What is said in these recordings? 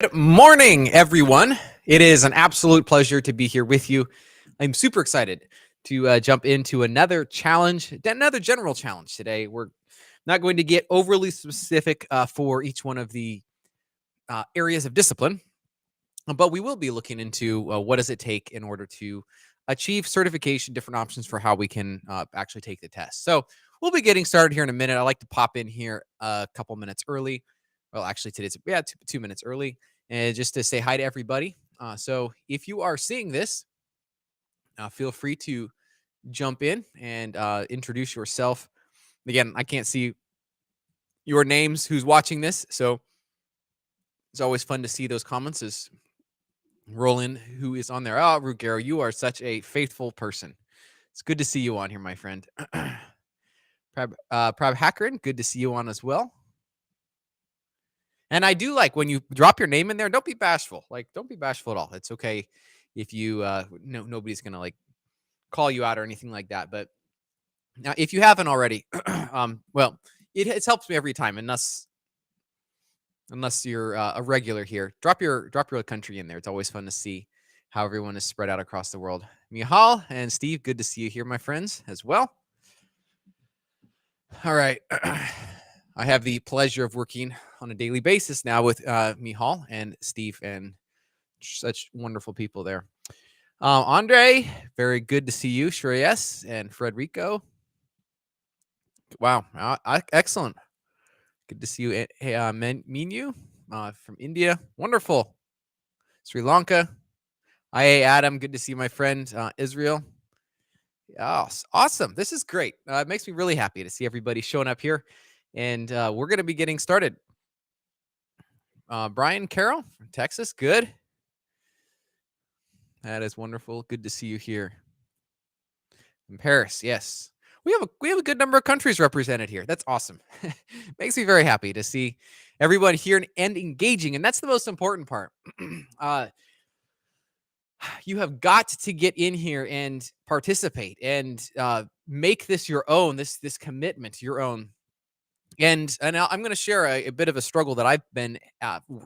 Good morning, everyone. It is an absolute pleasure to be here with you. I'm super excited to jump into another challenge, another general challenge today. We're not going to get overly specific for each one of the areas of discipline, but we will be looking into what does it take in order to achieve certification, different options for how we can actually take the test. So we'll be getting started here in a minute. I like to pop in here a couple minutes early. Well, actually, today's 2 minutes early, and just to say hi to everybody. So if you are seeing this, feel free to jump in and introduce yourself. Again, I can't see your names who's watching this, so it's always fun to see those comments as Roland, who is on there. Oh, Ruggiero, you are such a faithful person. It's good to see you on here, my friend. Prab Hackerin, good to see you on as well. And I do like when you drop your name in there, don't be bashful. Like, don't be bashful at all. It's okay if you, nobody's going to like call you out or anything like that. But now, if you haven't already, well, it helps me every time, unless you're a regular here. Drop your country in there. It's always fun to see how everyone is spread out across the world. Mihal and Steve, good to see you here, my friends, as well. All right. I have the pleasure of working on a daily basis now with Mihal and Steve and such wonderful people there. Andre, very good to see you. Shreyas and Frederico. Wow. Excellent. Good to see you. Hey, Minu from India. Wonderful. Sri Lanka. IA Adam. Good to see my friend Israel. Oh, awesome. This is great. It makes me really happy to see everybody showing up here. And we're going to be getting started. Brian Carroll from Texas. Good. That is wonderful. Good to see you here. In Paris, yes. We have a good number of countries represented here. That's awesome. Makes me very happy to see everyone here and engaging, and that's the most important part. You have got to get in here and participate and make this your own. This commitment your own. And I'm going to share a bit of a struggle that I've been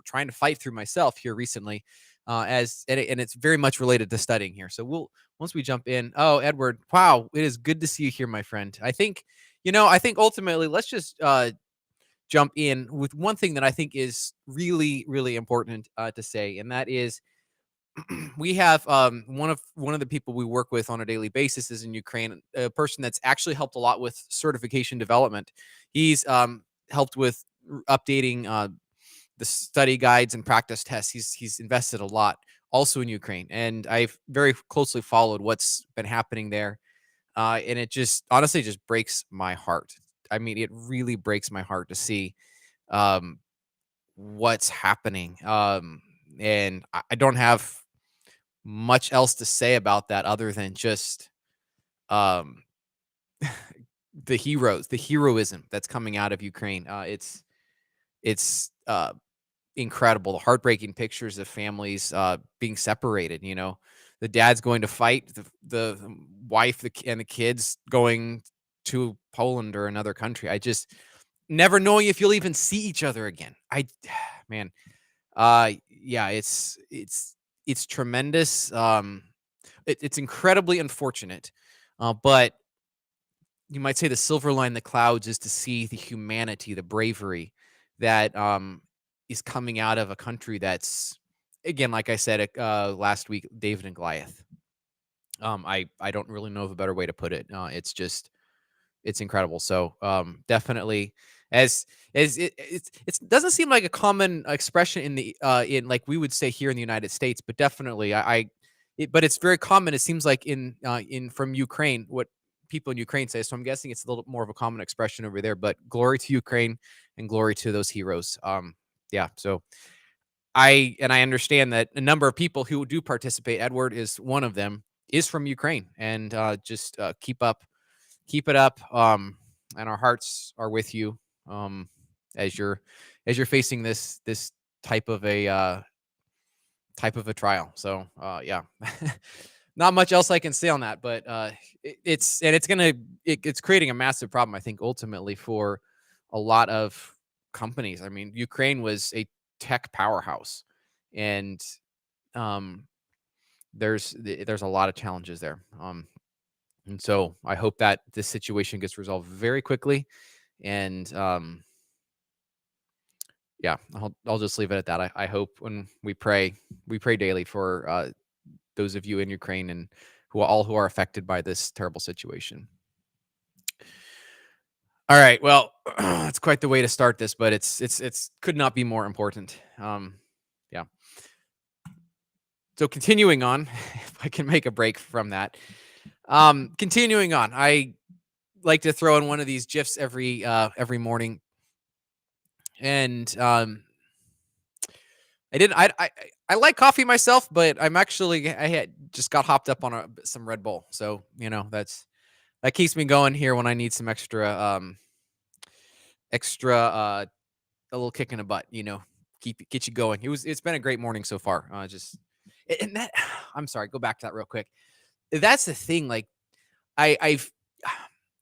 trying to fight through myself here recently, and it's very much related to studying here. So once we jump in. Oh, Edward, wow, it is good to see you here, my friend. I think ultimately let's just jump in with one thing that I think is really, really important to say, and that is we have one of the people we work with on a daily basis is in Ukraine, a person that's actually helped a lot with certification development. He's helped with updating the study guides and practice tests. He's invested a lot also in Ukraine, and I've very closely followed what's been happening there, and it just honestly just breaks my heart. I mean, it really breaks my heart to see what's happening, and I don't have much else to say about that other than just um the heroism that's coming out of Ukraine. It's incredible. The heartbreaking pictures of families being separated. The dad's going to fight, the wife and the kids going to Poland or another country. I just never knowing if you'll even see each other again. Man, yeah, it's tremendous. It's incredibly unfortunate, but you might say the silver line in the clouds is to see the humanity, the bravery that is coming out of a country that's, again, like I said last week, David and Goliath. I don't really know of a better way to put it. It's incredible. So definitely, as it doesn't seem like a common expression in like we would say here in the United States, but definitely but it's very common. It seems like in from Ukraine, what people in Ukraine say. So I'm guessing it's a little more of a common expression over there. But glory to Ukraine and glory to those heroes. Yeah. So I understand that a number of people who do participate, Edward is one of them, is from Ukraine, and just keep it up. And our hearts are with you as you're facing this type of a trial. So yeah. Not much else I can say on that, but it's creating a massive problem, I think, ultimately for a lot of companies. I mean, Ukraine was a tech powerhouse, and um, there's a lot of challenges there. And so I hope that this situation gets resolved very quickly. And yeah, I'll just leave it at that. I hope when we pray daily for those of you in Ukraine and who are affected by this terrible situation. All right, well, it's quite the way to start this, but it's could not be more important. Yeah. So continuing on, if I can make a break from that. Continuing on, I like to throw in one of these gifs every morning, and I like coffee myself, but I had just got hopped up on some Red Bull, so that keeps me going here when I need some extra a little kick in the butt, get you going. It's been a great morning so far. And that I'm sorry, go back to that real quick. That's the thing, like I've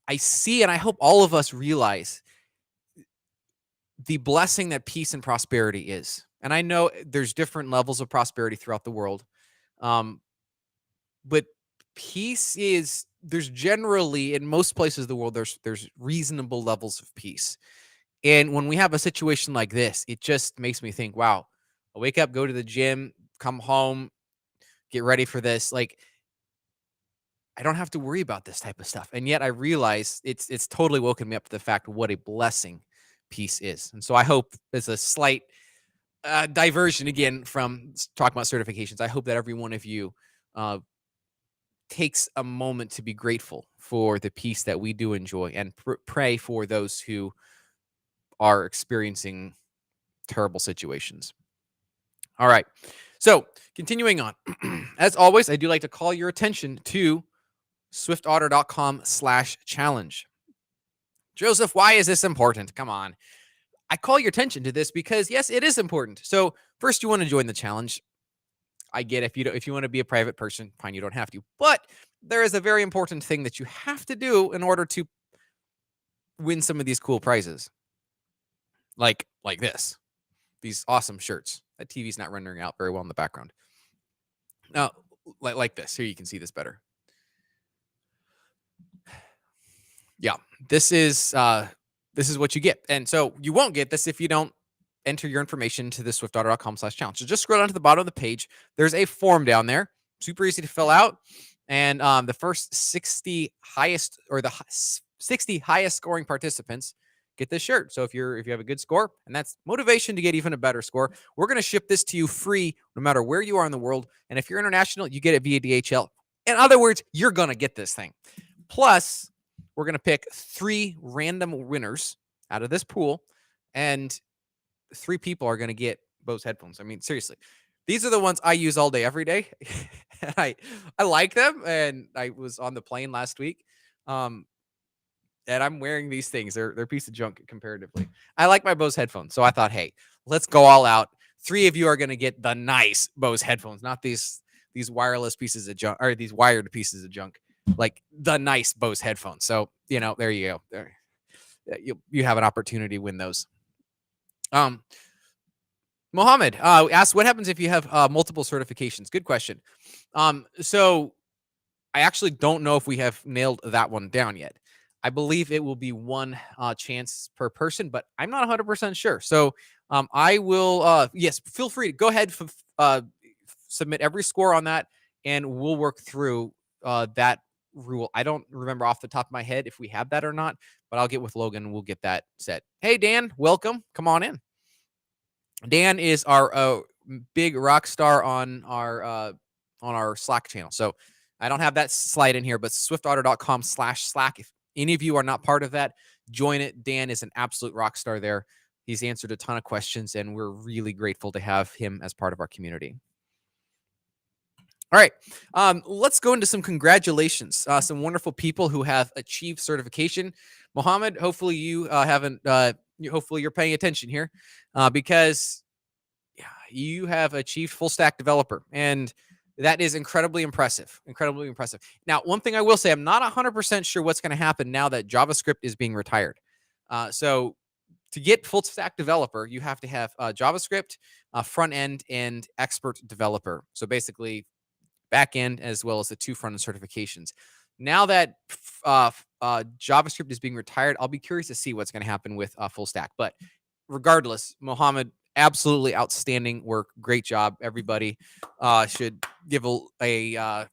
I see, and I hope all of us realize the blessing that peace and prosperity is. And I know there's different levels of prosperity throughout the world. Um, but peace is there's generally in most places of the world there's reasonable levels of peace. And when we have a situation like this, it just makes me think, wow, I wake up, go to the gym, come home, get ready for this. Like I don't have to worry about this type of stuff. And yet I realize it's totally woken me up to the fact of what a blessing peace is. And so I hope there's a slight diversion again from talking about certifications. I hope that every one of you uh, takes a moment to be grateful for the peace that we do enjoy and pray for those who are experiencing terrible situations. All right. So continuing on, as always, I do like to call your attention to Swiftottercom/challenge. Joseph, why is this important? Come on. I call your attention to this because yes, it is important. So first, you want to join the challenge. I get if you want to be a private person, fine, you don't have to. But there is a very important thing that you have to do in order to win some of these cool prizes, like this, these awesome shirts. That TV's not rendering out very well in the background. Now, like this. Here you can see this better. Yeah, this is what you get. And so you won't get this if you don't enter your information to the swiftdaughter.com/challenge. So just scroll down to the bottom of the page. There's a form down there, super easy to fill out. And the first 60 highest or the 60 highest scoring participants get this shirt. So if you have a good score, and that's motivation to get even a better score, we're going to ship this to you free no matter where you are in the world. And if you're international, you get it via DHL. In other words, you're going to get this thing. Plus, we're going to pick 3 random winners out of this pool, and 3 people are going to get Bose headphones. I mean, seriously, these are the ones I use all day, every day. I like them, and I was on the plane last week, and I'm wearing these things. They're a piece of junk comparatively. I like my Bose headphones, so I thought, hey, let's go all out. 3 of you are going to get the nice Bose headphones, not these wireless pieces of junk, or these wired pieces of junk, like the nice Bose headphones. So there you go. There, you have an opportunity to win those. Mohammed asked, what happens if you have multiple certifications? Good question. So I actually don't know if we have nailed that one down yet. I believe it will be 1 chance per person, but I'm not 100% sure. So I will, yes, feel free to go ahead, submit every score on that, and we'll work through that rule. I don't remember off the top of my head if we have that or not, but I'll get with Logan and we'll get that set. Hey, Dan, welcome. Come on in. Dan is our big rock star on our Slack channel. So I don't have that slide in here, but swiftdaughter.com/Slack. If any of you are not part of that, join it. Dan is an absolute rock star there. He's answered a ton of questions, and we're really grateful to have him as part of our community. All right, let's go into some congratulations. Some wonderful people who have achieved certification. Mohammed, hopefully you haven't. Hopefully you're paying attention here, because you have achieved full stack developer, and that is incredibly impressive. Incredibly impressive. Now, one thing I will say, I'm not 100% sure what's going to happen now that JavaScript is being retired. So To get full stack developer, you have to have JavaScript, front end, and expert developer. So basically, back end as well as the 2 front end certifications. Now that JavaScript is being retired, I'll be curious to see what's going to happen with full stack. But regardless, Mohammed, absolutely outstanding work. Great job, everybody. Should give a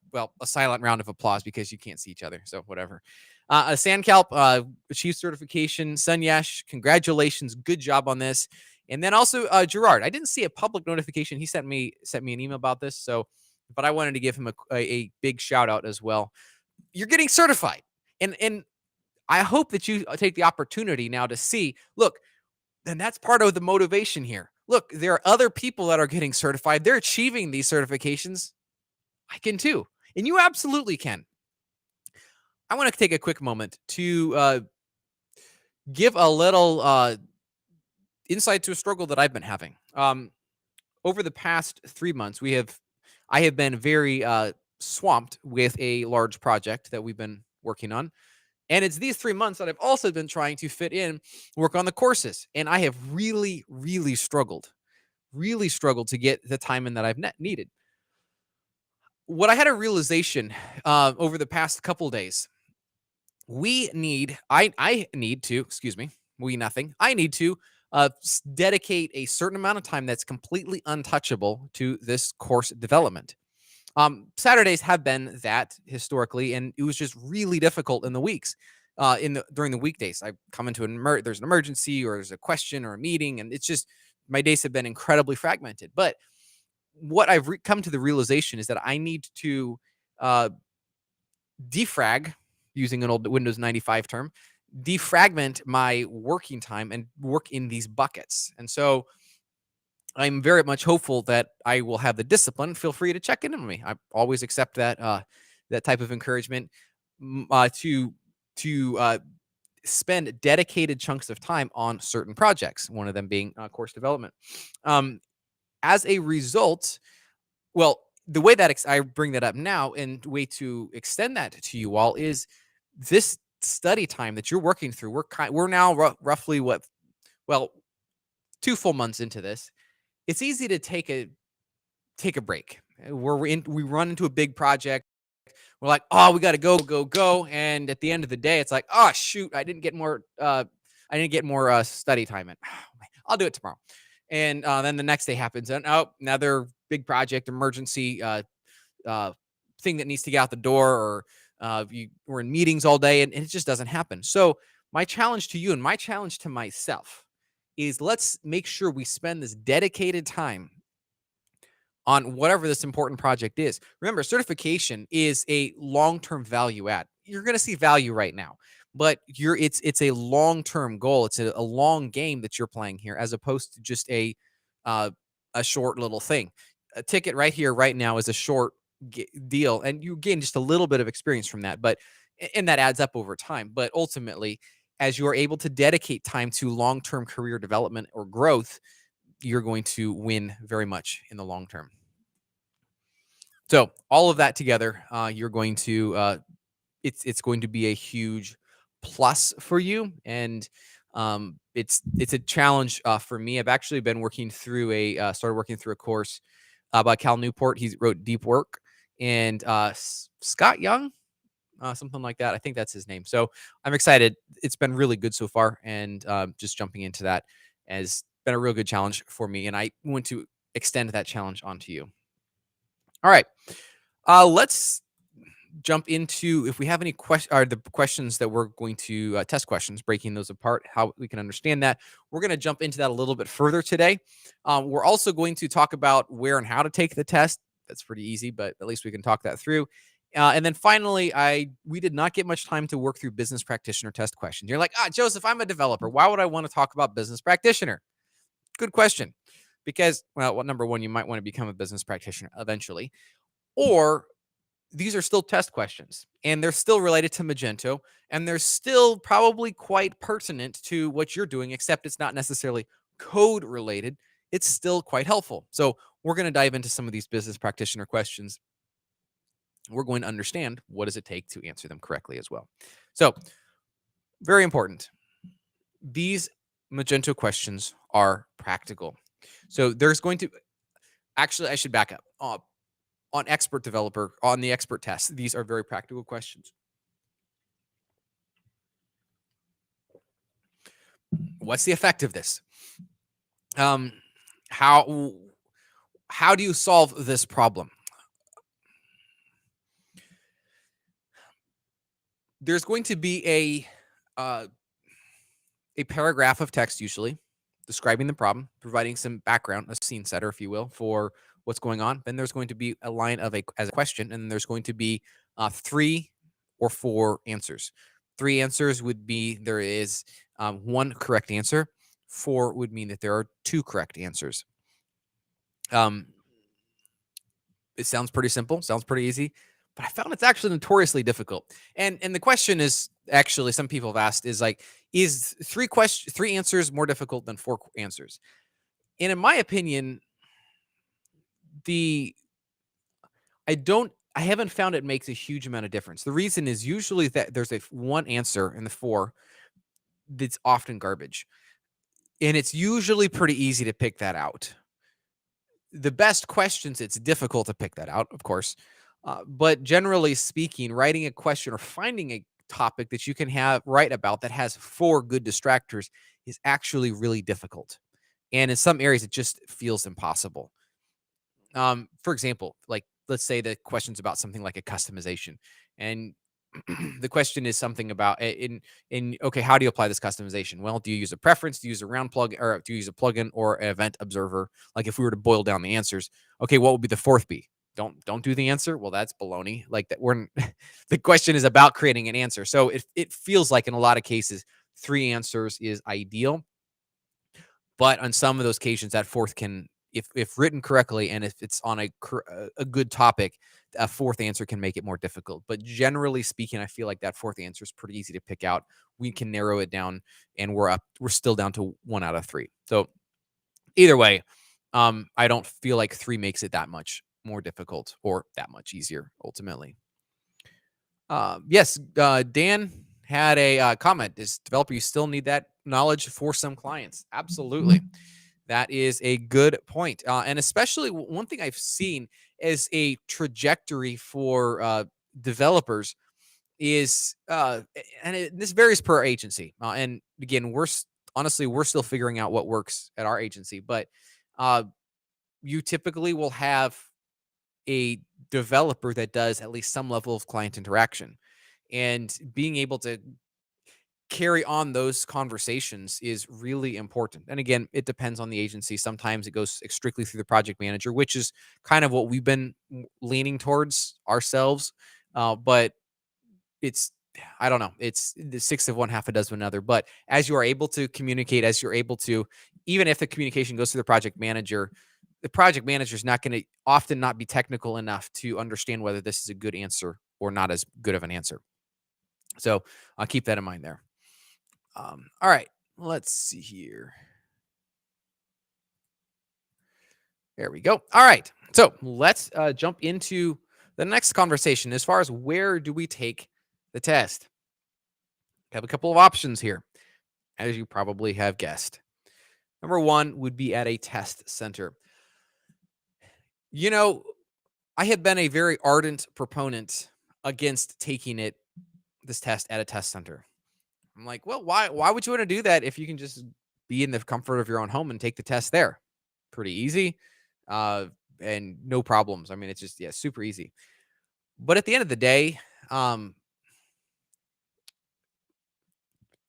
silent round of applause because you can't see each other. So whatever. Sandkalp, Chief Certification. Sunyash, congratulations. Good job on this. And then also Gerard. I didn't see a public notification. He sent me an email about this. So, but I wanted to give him a big shout out as well. You're getting certified, and I hope that you take the opportunity now to see. Look, and that's part of the motivation here. Look, there are other people that are getting certified. They're achieving these certifications. I can too, and you absolutely can. I want to take a quick moment to give a little insight to a struggle that I've been having. Over the past 3 months, I have been very swamped with a large project that we've been working on. And it's these 3 months that I've also been trying to fit in work on the courses. And I have really, really struggled to get the time in that I've needed. What I had a realization over the past couple days, I need to, excuse me, I need to dedicate a certain amount of time that's completely untouchable to this course development. Saturdays have been that historically, and it was just really difficult in the weeks. During the weekdays, I come into there's an emergency or there's a question or a meeting, and it's just my days have been incredibly fragmented. But what I've come to the realization is that I need to uh, defrag, using an old Windows 95 term, defragment my working time and work in these buckets. And so I'm very much hopeful that I will have the discipline. Feel free to check in on me. I always accept that type of encouragement to spend dedicated chunks of time on certain projects. One of them being course development. Um, as a result, well, the way that I bring that up now, and way to extend that to you all, is this study time that you're working through. We're now roughly 2 full months into this. It's easy to take a break. We run into a big project. We're like, oh, we got to go, and at the end of the day, it's like, oh shoot, I didn't get more study time in. I'll do it tomorrow, and then the next day happens, and another big project, emergency thing that needs to get out the door, or we're in meetings all day, and it just doesn't happen. So my challenge to you and my challenge to myself is, let's make sure we spend this dedicated time on whatever this important project is. Remember, certification is a long-term value add. You're going to see value right now, but it's a long-term goal. It's a long game that you're playing here, as opposed to just uh, a short little thing. A ticket right here, right now, is a short deal, and you gain just a little bit of experience from that, and that adds up over time. But ultimately, as you are able to dedicate time to long-term career development or growth, you're going to win very much in the long term. So all of that together, you're going to it's going to be a huge plus for you, and it's a challenge for me. I've actually been working through started working through a course by Cal Newport. He wrote Deep Work, and Scott Young, something like that. I think that's his name. So I'm excited. It's been really good so far, and just jumping into that has been a real good challenge for me, and I want to extend that challenge onto you. All right. Let's jump into, if we have any the questions that we're going to test questions, breaking those apart, how we can understand that. We're going to jump into that a little bit further today. We're also going to talk about where and how to take the test. That's pretty easy, but at least we can talk that through. And then finally, we did not get much time to work through business practitioner test questions. You're like, Joseph, I'm a developer. Why would I want to talk about business practitioner? Good question. Because, well, number one, you might want to become a business practitioner eventually. Or these are still test questions, and they're still related to Magento, and they're still probably quite pertinent to what you're doing, except it's not necessarily code related. It's still quite helpful. So we're going to dive into some of these business practitioner questions. We're going to understand what does it take to answer them correctly as well. So very important. These Magento questions are practical. So there's going to actually, I should back up. On expert developer, on the expert test, these are very practical questions. What's the effect of this? Um, how how do you solve this problem? There's going to be a paragraph of text usually describing the problem, providing some background, a scene setter, if you will, for what's going on. Then there's going to be a line of as a question, and then there's going to be 3 or 4 answers. 3 answers would be there is 1 correct answer. 4 would mean that there are 2 correct answers. Um, it sounds pretty simple, sounds pretty easy, but I found it's actually notoriously difficult. And the question is actually some people have asked is like, is 3 answers more difficult than 4 answers? And in my opinion, the I haven't found it makes a huge amount of difference. The reason is usually that there's a 1 answer in the 4 that's often garbage. And it's usually pretty easy to pick that out. The best questions, it's difficult to pick that out, of course. But generally speaking, writing a question or finding a topic that you can have write about that has 4 good distractors is actually really difficult. And in some areas, it just feels impossible. For example, like let's say the question's about something like a customization, and the question is something about in okay, how do you apply this customization? Well, do you use a preference? Do you use a round plug, or do you use a plugin or an event observer? Like if we were to boil down the answers, okay, what would be the fourth be? Don't do the answer. Well, that's baloney. Like that, we're the question is about creating an answer. So it feels like in a lot of cases, 3 answers is ideal, but on some of those occasions, that fourth can, if written correctly and if it's on a good topic, a fourth answer can make it more difficult. But generally speaking, I feel like that fourth answer is pretty easy to pick out. We can narrow it down, and we're still down to 1 out of 3. So either way, I don't feel like 3 makes it that much more difficult or that much easier ultimately. Yes, Dan had a comment. Is developer, you still need that knowledge for some clients? Absolutely. That is a good point. And especially one thing I've seen as a trajectory for developers is, this varies per agency. And again, honestly, we're still figuring out what works at our agency, but uh, you typically will have a developer that does at least some level of client interaction, and being able to carry on those conversations is really important. And again, it depends on the agency. Sometimes it goes strictly through the project manager, which is kind of what we've been leaning towards ourselves. But it's, I don't know, it's the 6 of one, half a dozen of another. But as you are able to communicate, as you're able to, even if the communication goes to the project manager is not going to often not be technical enough to understand whether this is a good answer or not as good of an answer. So I'll keep that in mind there. All right, let's see here. There we go. All right, so let's jump into the next conversation as far as where do we take the test. I have a couple of options here, as you probably have guessed. Number 1 would be at a test center. You know, I have been a very ardent proponent against taking this test at a test center. I'm like, well, why would you want to do that if you can just be in the comfort of your own home and take the test there? Pretty easy, and no problems. I mean, it's just, yeah, super easy. But at the end of the day, to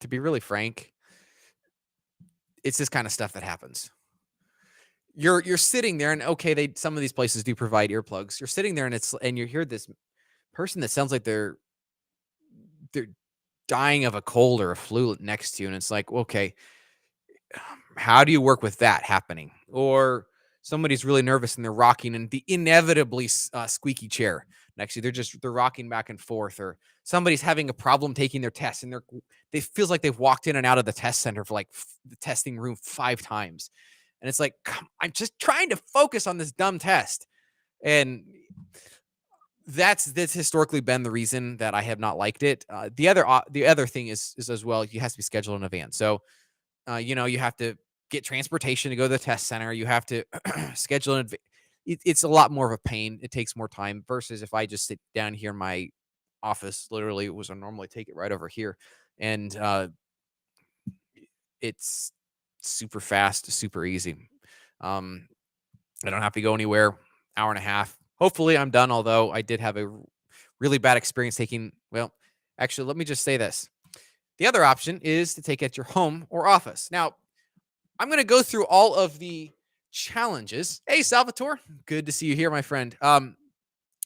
be really frank, it's this kind of stuff that happens. You're sitting there, and okay, some of these places do provide earplugs. You're sitting there, and you hear this person that sounds like they're dying of a cold or a flu next to you, and it's like, okay, how do you work with that happening? Or somebody's really nervous and they're rocking in the inevitably squeaky chair next to you. They're rocking back and forth, or somebody's having a problem taking their test, and they feels like they've walked in and out of the test center for like the testing room 5 times. And it's like, I'm just trying to focus on this dumb test. And that's historically been the reason that I have not liked it. The other thing is as well, you have to be scheduled in advance. So You have to get transportation to go to the test center. You have to schedule it's a lot more of a pain. It takes more time versus if I just sit down here in my office, literally it was I normally take it right over here. And it's super fast, super easy. Um, I don't have to go anywhere. Hour and a half. Hopefully, I'm done. Although I did have a really bad experience taking. Well, actually, let me just say this: the other option is to take at your home or office. Now, I'm going to go through all of the challenges. Hey, Salvatore, good to see you here, my friend. Let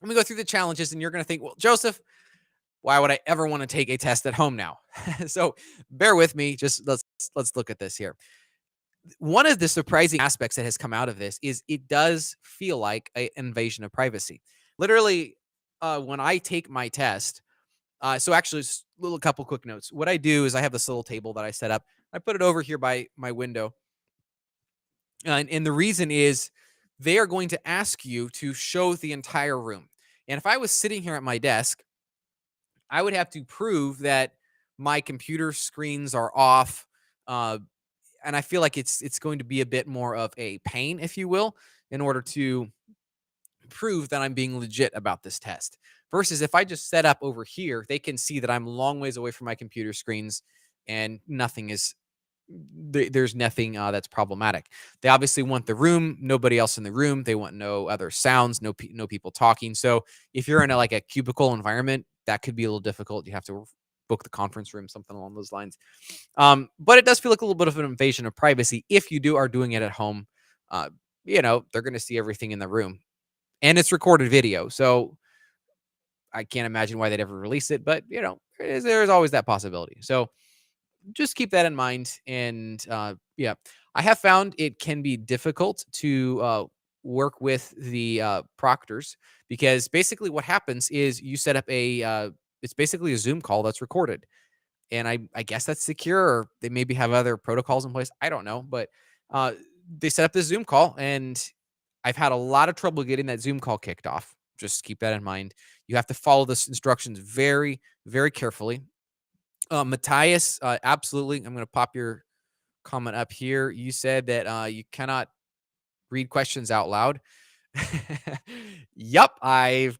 me go through the challenges, and you're going to think, well, Joseph, why would I ever want to take a test at home now? So bear with me. Just let's look at this here. One of the surprising aspects that has come out of this is it does feel like an invasion of privacy. Literally, when I take my test, so actually, just a little couple quick notes. What I do is I have this little table that I set up. I put it over here by my window, and the reason is they are going to ask you to show the entire room. And if I was sitting here at my desk, I would have to prove that my computer screens are off. Uh, and I feel like it's going to be a bit more of a pain, if you will, in order to prove that I'm being legit about this test. Versus if I just set up over here, they can see that I'm a long ways away from my computer screens and nothing is there's nothing that's problematic. They obviously want the room, nobody else in the room. They want no other sounds, no people talking. So if you're in like a cubicle environment, that could be a little difficult. You have to book the conference room, something along those lines. But it does feel like a little bit of an invasion of privacy if you are doing it at home. Uh, they're going to see everything in the room, and it's recorded video. So I can't imagine why they'd ever release it, but there's always that possibility. So just keep that in mind. And yeah, I have found it can be difficult to work with the proctors because basically what happens is you set up it's basically a Zoom call that's recorded. And I guess that's secure, or they maybe have other protocols in place. I don't know, but uh, they set up this Zoom call, and I've had a lot of trouble getting that Zoom call kicked off. Just keep that in mind. You have to follow the instructions very, very carefully. Matthias, absolutely. I'm going to pop your comment up here. You said that you cannot read questions out loud. Yep, I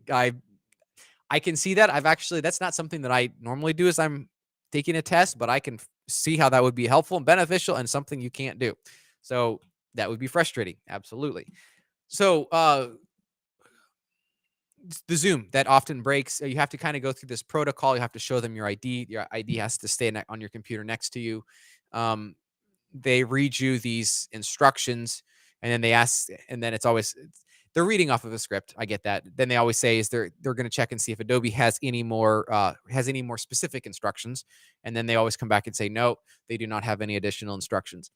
can see that. That's not something that I normally do as I'm taking a test, but I can see how that would be helpful and beneficial and something you can't do. So that would be frustrating. Absolutely. So the Zoom that often breaks. You have to kind of go through this protocol. You have to show them your ID. Your ID has to stay on your computer next to you. Um, they read you these instructions, and then they ask, and then they're reading off of a script. I get that. Then they always say is they're going to check and see if Adobe has any more specific instructions, and then they always come back and say no, they do not have any additional instructions.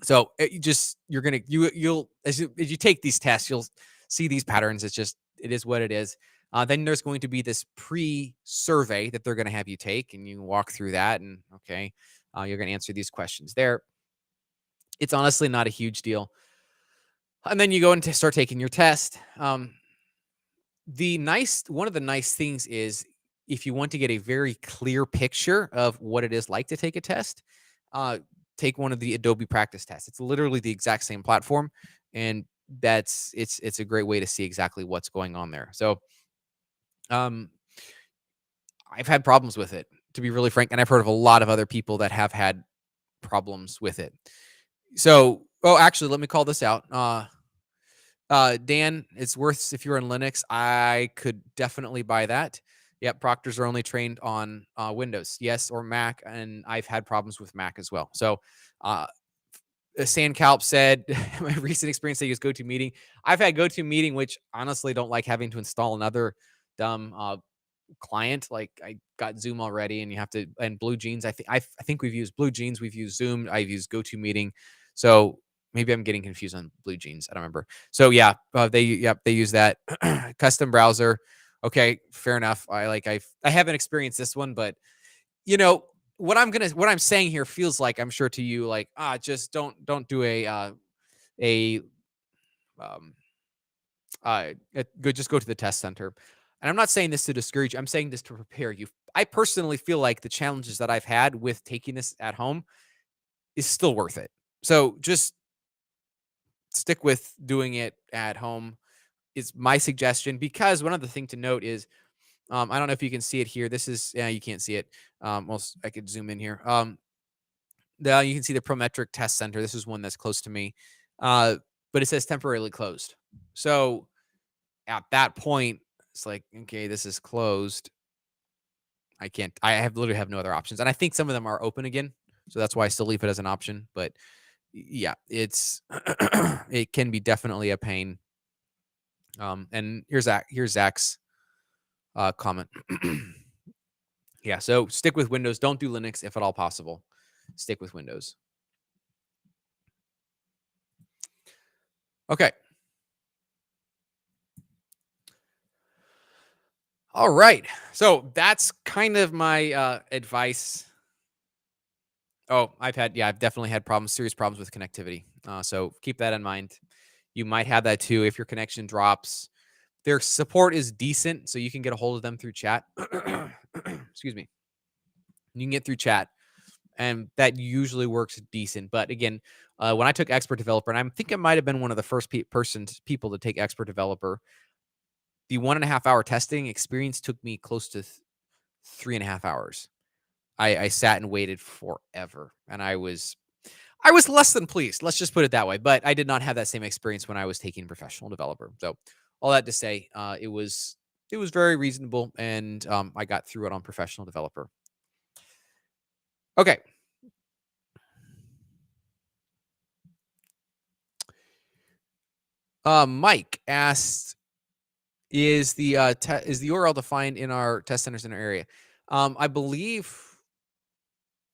So you'll as you take these tests, you'll see these patterns. It is what it is. Then there's going to be this pre-survey that they're going to have you take, and you can walk through that. And okay, you're going to answer these questions there. It's honestly not a huge deal. And then you go and start taking your test. One of the nice things is if you want to get a very clear picture of what it is like to take a test, take one of the Adobe practice tests. It's literally the exact same platform, and it's a great way to see exactly what's going on there. So, I've had problems with it, to be really frank, and I've heard of a lot of other people that have had problems with it. So, actually, let me call this out. Dan, it's worth if you're in Linux, I could definitely buy that. Yep, proctors are only trained on Windows, yes, or Mac, and I've had problems with Mac as well. So, Sandcalp said, my recent experience, they use GoToMeeting. I've had GoToMeeting, which honestly don't like having to install another dumb client. Like I got Zoom already, and you have to, and Blue Jeans. I think we've used Blue Jeans, we've used Zoom, I've used GoToMeeting. So maybe I'm getting confused on Blue Jeans. I don't remember. So yeah, they use that custom browser. Okay, fair enough. I haven't experienced this one, but you know what I'm saying here feels like, I'm sure to you, like just don't do a just go to the test center. And I'm not saying this to discourage you. I'm saying this to prepare you. I personally feel like the challenges that I've had with taking this at home is still worth it. So just stick with doing it at home is my suggestion, because one other thing to note is, I don't know if you can see it here. This is, yeah, you can't see it. Well, I could zoom in here. You can see the Prometric Test Center. This is one that's close to me, but it says temporarily closed. So at that point, it's like, okay, this is closed. I can't. Literally have no other options, and I think some of them are open again. So that's why I still leave it as an option. But yeah, it's it can be definitely a pain. And here's Zach's comment. Yeah, so stick with Windows. Don't do Linux if at all possible. Stick with Windows. Okay. All right. So that's kind of my advice. Oh, I've definitely had serious problems with connectivity. So keep that in mind. You might have that too if your connection drops. Their support is decent, so you can get a hold of them through chat. Excuse me. You can get through chat, and that usually works decent. But again, when I took Expert Developer, and I think I might have been one of the first people to take Expert Developer, the 1.5 hour testing experience took me close to 3.5 hours. I sat and waited forever, and I was less than pleased. Let's just put it that way. But I did not have that same experience when I was taking Professional Developer. So all that to say, it was very reasonable, and I got through it on Professional Developer. Okay. Mike asked, is the URL defined in our test centers in our area? I believe.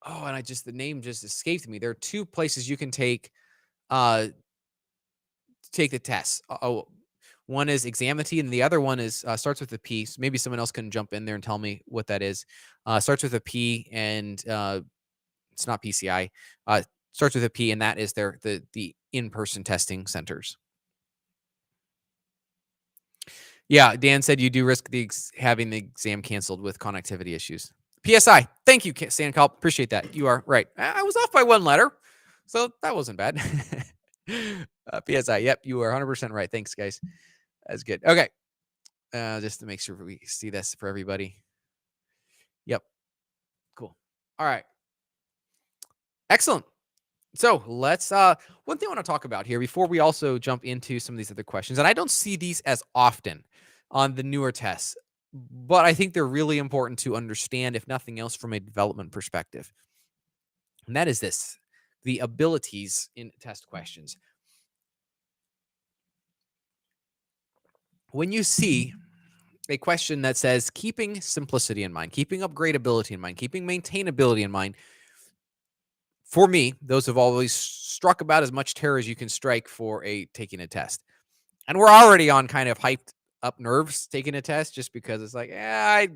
Oh, and the name just escaped me. There are two places you can take the test. One is Examity, and the other one is starts with a P. So maybe someone else can jump in there and tell me what that is. Starts with a P, and it's not PCI. Starts with a P, and that is the in-person testing centers. Yeah, Dan said you do risk having the exam canceled with connectivity issues. PSI, thank you, Sandcalp. Appreciate that. You are right. I was off by one letter, so that wasn't bad. PSI, yep, you are 100% right. Thanks, guys. That's good. Okay, just to make sure we see this for everybody. Yep, cool. All right, excellent. So let's one thing I want to talk about here before we also jump into some of these other questions, and I don't see these as often on the newer tests, but I think they're really important to understand, if nothing else, from a development perspective. And that is this: the abilities in test questions. When you see a question that says keeping simplicity in mind, keeping upgradability in mind, keeping maintainability in mind, for me, those have always struck about as much terror as you can strike for taking a test. And we're already on kind of hyped up nerves taking a test, just because it's like, I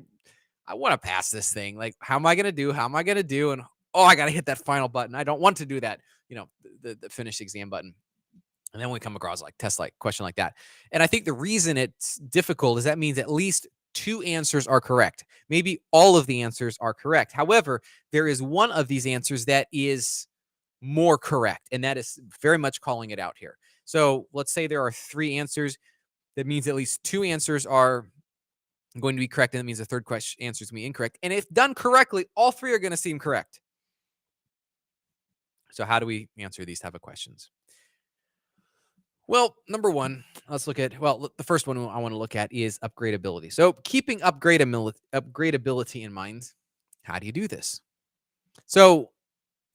want to pass this thing. Like, how am I going to do? How am I going to do? And I got to hit that final button. I don't want to do that, the finish exam button. And then we come across question like that. And I think the reason it's difficult is that means at least two answers are correct. Maybe all of the answers are correct. However, there is one of these answers that is more correct, and that is very much calling it out here. So let's say there are three answers. That means at least two answers are going to be correct, and that means the third answer is going to be incorrect. And if done correctly, all three are going to seem correct. So how do we answer these type of questions? Well, number one, let's look at, the first one I want to look at is upgradability. So keeping upgradability in mind, how do you do this? So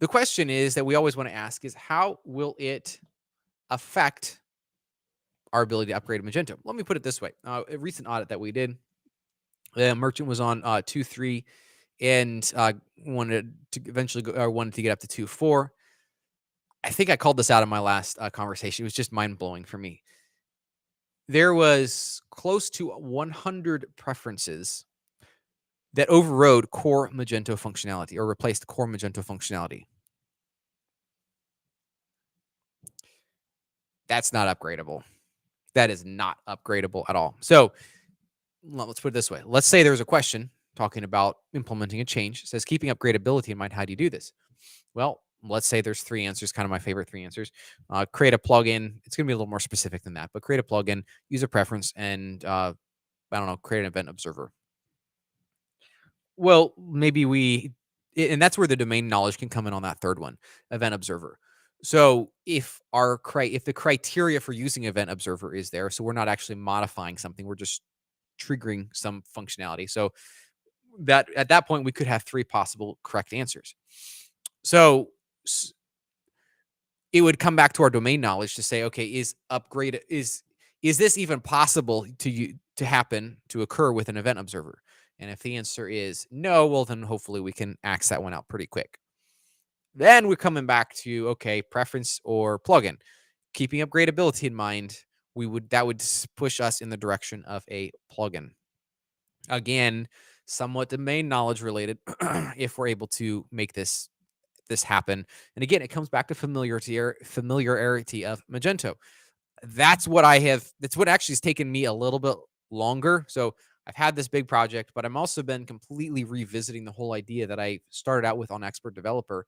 the question is that we always want to ask is, how will it affect our ability to upgrade Magento? Let me put it this way. A recent audit that we did, the merchant was on 2.3 and wanted to get up to 2.4. I think I called this out in my last conversation. It was just mind-blowing for me. There was close to 100 preferences that overrode core Magento functionality or replaced core Magento functionality. That's not upgradable. That is not upgradable at all. So let's put it this way. Let's say there's a question talking about implementing a change. It says keeping upgradability in mind. How do you do this? Well, let's say there's 3 answers, kind of my favorite 3 answers. Create a plugin. It's gonna be a little more specific than that, but create a plugin, use a preference, and, I don't know, create an event observer. Well, maybe and that's where the domain knowledge can come in on that third one, event observer. So if the criteria for using event observer is there, so we're not actually modifying something, we're just triggering some functionality. So that at that point we could have 3 possible correct answers. So it would come back to our domain knowledge to say, okay, is this even possible to happen to occur with an event observer? And if the answer is no, well then hopefully we can axe that one out pretty quick. Then we're coming back to, okay, preference or plugin. Keeping upgradability in mind, that would push us in the direction of a plugin. Again, somewhat domain knowledge related if we're able to make this happen. And again, it comes back to familiarity of Magento. That's what actually has taken me a little bit longer. So I've had this big project, but I'm also been completely revisiting the whole idea that I started out with on Expert Developer,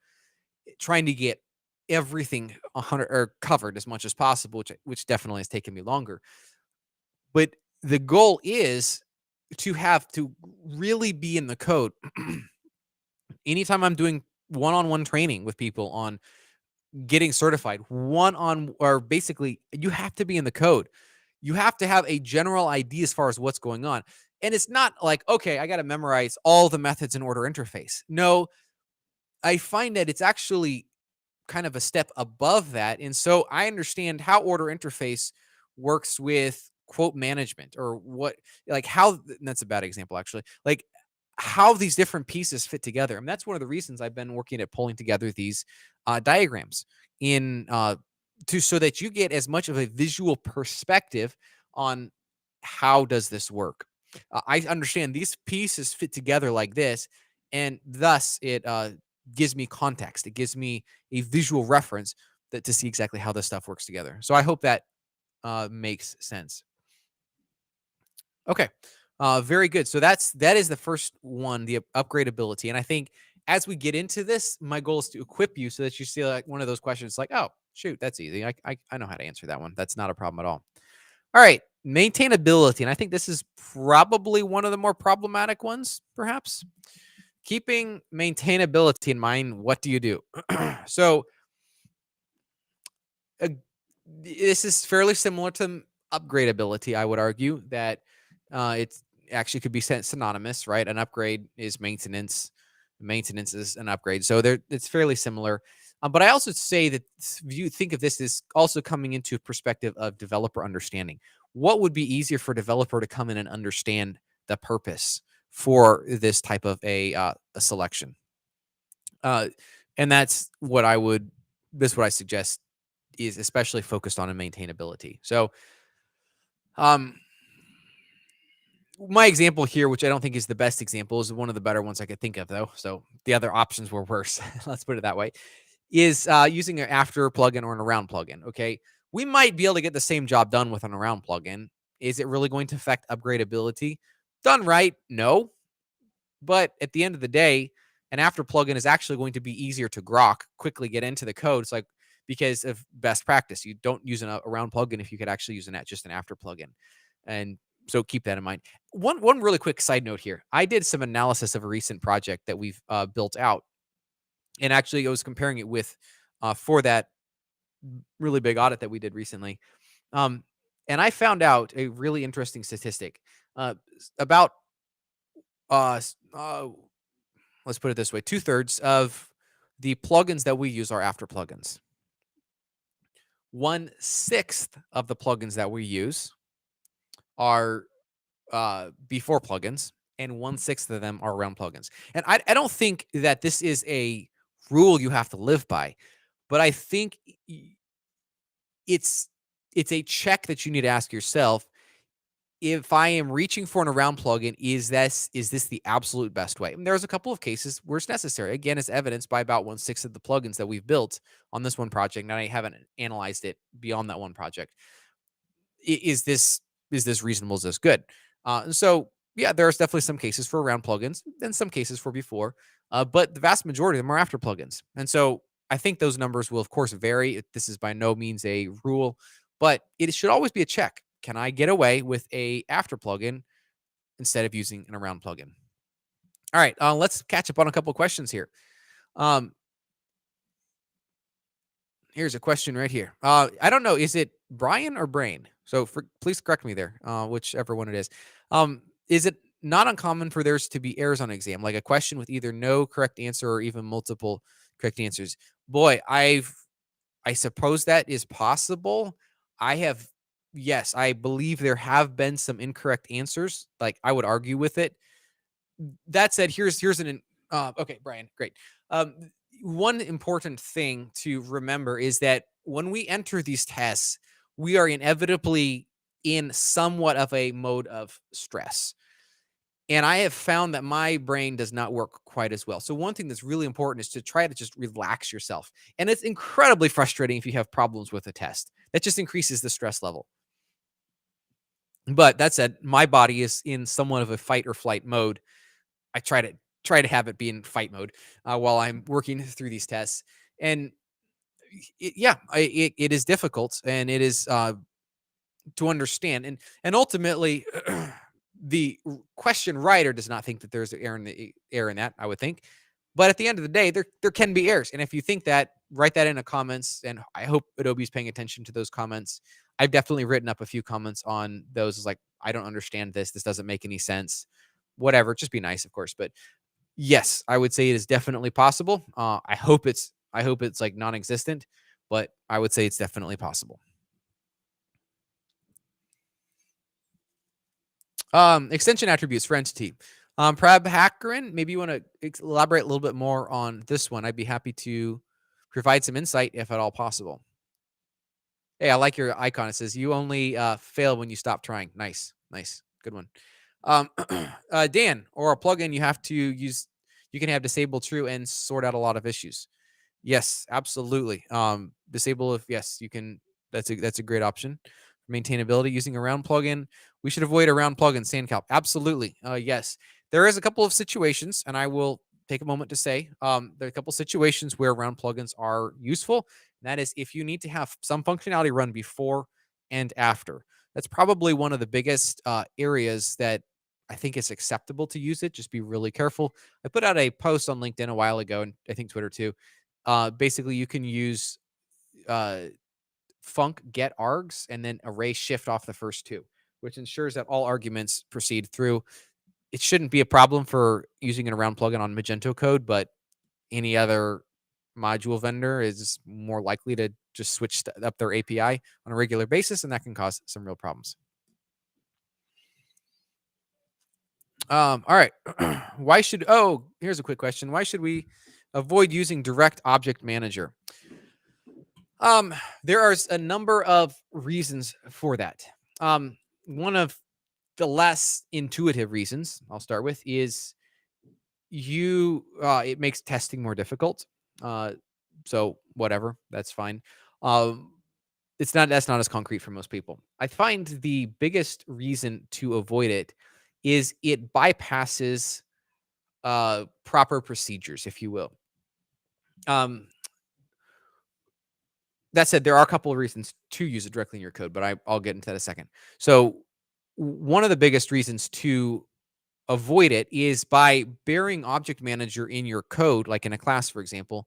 trying to get everything 100 or covered as much as possible, which definitely has taken me longer. But the goal is to have to really be in the code. Anytime I'm doing one-on-one training with people on getting certified, or basically you have to be in the code. You have to have a general idea as far as what's going on. And it's not like, okay, I got to memorize all the methods in order interface. No, I find that it's actually kind of a step above that. And so I understand how order interface works with quote management, or that's a bad example actually. Like how these different pieces fit together. And that's one of the reasons I've been working at pulling together these diagrams in so that you get as much of a visual perspective on how does this work. I understand these pieces fit together like this, and thus it gives me context. It gives me a visual reference to see exactly how this stuff works together. So I hope that makes sense. Okay. Very good. So that is the first one, the upgradability. And I think as we get into this, my goal is to equip you so that you see like one of those questions like, oh, shoot, that's easy. I know how to answer that one. That's not a problem at all. All right. Maintainability. And I think this is probably one of the more problematic ones, perhaps. Keeping maintainability in mind, what do you do? So uh, this is fairly similar to upgradability. I would argue that it's actually could be synonymous, right? An upgrade is maintenance. Maintenance is an upgrade. So it's fairly similar. But I also say that you think of this as also coming into a perspective of developer understanding. What would be easier for a developer to come in and understand the purpose for this type of a selection? Uh, and this is what I suggest is especially focused on a maintainability. So, um, my example here, which I don't think is the best example, is one of the better ones I could think of, though. So the other options were worse. Let's put it that way. Is using an after plugin or an around plugin. Okay, we might be able to get the same job done with an around plugin. Is it really going to affect upgradability? Done right, no. But at the end of the day, an after plugin is actually going to be easier to grok, quickly get into the code. It's like because of best practice, you don't use a round plugin if you could actually use just an after plugin. And so keep that in mind. One really quick side note here. I did some analysis of a recent project that we've built out, and actually I was comparing it with for that really big audit that we did recently. Um, and I found out a really interesting statistic about uh, let's put it this way, 2/3 of the plugins that we use are after plugins. 1/6 of the plugins that we use are before plugins, and 1/6 of them are around plugins. And I don't think that this is a rule you have to live by, but I think it's it's a check that you need to ask yourself. If I am reaching for an around plugin, is this the absolute best way? And there's a couple of cases where it's necessary. Again, it's evidenced by about 1/6 of the plugins that we've built on this one project. And I haven't analyzed it beyond that one project. Is this reasonable? Is this good? So yeah, there's definitely some cases for around plugins and some cases for before. But the vast majority of them are after plugins. And so I think those numbers will, of course, vary. This is by no means a rule, but it should always be a check. Can I get away with a after plugin instead of using an around plugin? All right, let's catch up on a couple of questions here. Um, Here's a question right here. I don't know, is it Brian or Brain? So please correct me there, whichever one it is. Is it not uncommon for there's to be errors on exam, like a question with either no correct answer or even multiple correct answers? Boy, I suppose that is possible. I have, yes, I believe there have been some incorrect answers. Like I would argue with it. That said, here's an okay, Brian, great. Um, One important thing to remember is that when we enter these tests, we are inevitably in somewhat of a mode of stress. And I have found that my brain does not work quite as well. So one thing that's really important is to try to just relax yourself. And it's incredibly frustrating if you have problems with a test. That just increases the stress level. But that said, my body is in somewhat of a fight or flight mode. I try to have it be in fight mode while I'm working through these tests. And yeah, it is difficult, and it is to understand. And ultimately, the question writer does not think that there's an error in that. I would think, but at the end of the day, there can be errors. And if you think that, write that in the comments. And I hope Adobe's paying attention to those comments. I've definitely written up a few comments on those. It's like, I don't understand this. This doesn't make any sense. Whatever. Just be nice, of course. But yes, I would say it is definitely possible. I hope it's like non-existent, but I would say it's definitely possible. Extension attributes for entity. Prab Hackerin, maybe you want to elaborate a little bit more on this one. I'd be happy to provide some insight if at all possible. Hey, I like your icon. It says you only fail when you stop trying. Nice, nice, good one. Um, Dan, or a plugin you have to use, you can have disable true and sort out a lot of issues. Yes, absolutely. Disable if yes, you can. That's a great option. Maintainability using a round plugin. We should avoid a round plugin. Sandcalp. Absolutely. Yes, there is a couple of situations, and I will take a moment to say there are a couple of situations where round plugins are useful. And that is if you need to have some functionality run before and after. That's probably one of the biggest areas that I think it's acceptable to use it. Just be really careful. I put out a post on LinkedIn a while ago, and I think Twitter too. Basically, you can use uh, func get args and then array shift off the first two, which ensures that all arguments proceed through. It shouldn't be a problem for using an around plugin on Magento code, but any other module vendor is more likely to just switch up their API on a regular basis, and that can cause some real problems. All right. Here's a quick question. Why should we avoid using direct object manager? There are a number of reasons for that. One of the less intuitive reasons I'll start with is it makes testing more difficult. Uh, so whatever, that's fine. Um, that's not as concrete for most people. I find the biggest reason to avoid it is it bypasses proper procedures, if you will. Um, that said, there are a couple of reasons to use it directly in your code, but I'll get into that in a second. So one of the biggest reasons to avoid it is by bearing object manager in your code, like in a class, for example,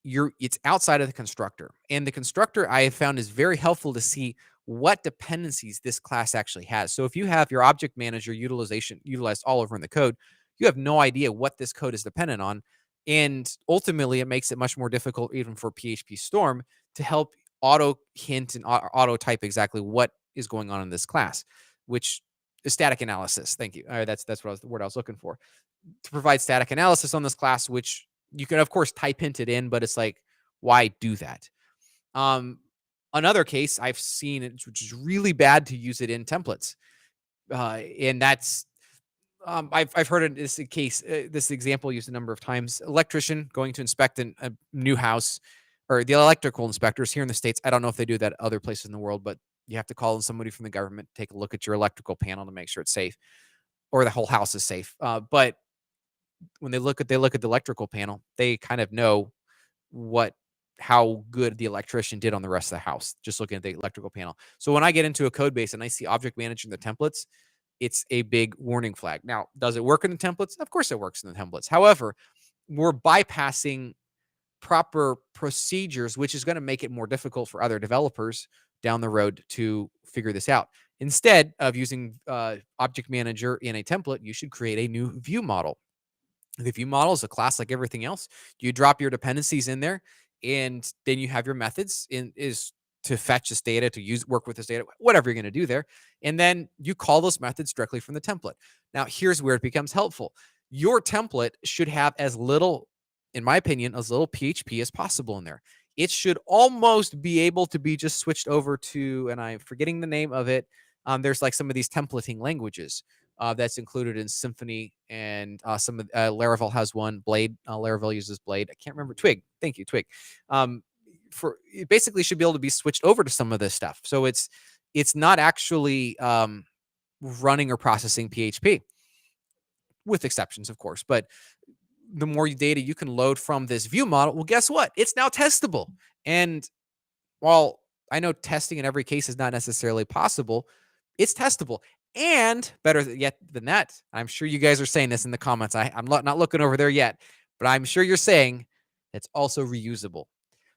it's outside of the constructor. And the constructor I have found is very helpful to see what dependencies this class actually has. So if you have your object manager utilized all over in the code, you have no idea what this code is dependent on. And ultimately, it makes it much more difficult, even for PHP Storm, to help auto hint and auto type exactly what is going on in this class, which is static analysis. Thank you. That's the word I was looking for. To provide static analysis on this class, which you can of course type hint it in, but it's like, why do that? Um, Another case I've seen, which is really bad, to use it in templates, and that's I've heard of this case, this example used a number of times. Electrician going to inspect a new house, or the electrical inspectors here in the States. I don't know if they do that other places in the world, but you have to call in somebody from the government to take a look at your electrical panel to make sure it's safe, or the whole house is safe. But when they look at the electrical panel, they kind of know what how good the electrician did on the rest of the house, just looking at the electrical panel. So when I get into a code base and I see object manager in the templates, it's a big warning flag. Now, does it work in the templates? Of course it works in the templates. However, we're bypassing proper procedures, which is going to make it more difficult for other developers down the road to figure this out. Instead of using object manager in a template, you should create a new view model. The view model is a class like everything else. You drop your dependencies in there, and then you have your methods in is to fetch this data, to work with this data, whatever you're going to do there. And then you call those methods directly from the template. Now, here's where it becomes helpful. Your template should have as little, in my opinion, as little PHP as possible in there. It should almost be able to be just switched over to, and I'm forgetting the name of it. There's like some of these templating languages that's included in Symfony, and some of Laravel has one. Blade, Laravel uses Blade. I can't remember. Twig. Thank you, Twig. For it basically should be able to be switched over to some of this stuff. So it's not actually running or processing PHP, with exceptions, of course. But the more data you can load from this view model, well, guess what? It's now testable. And while I know testing in every case is not necessarily possible, it's testable. And better yet than that, I'm sure you guys are saying this in the comments. I'm not looking over there yet, but I'm sure you're saying it's also reusable.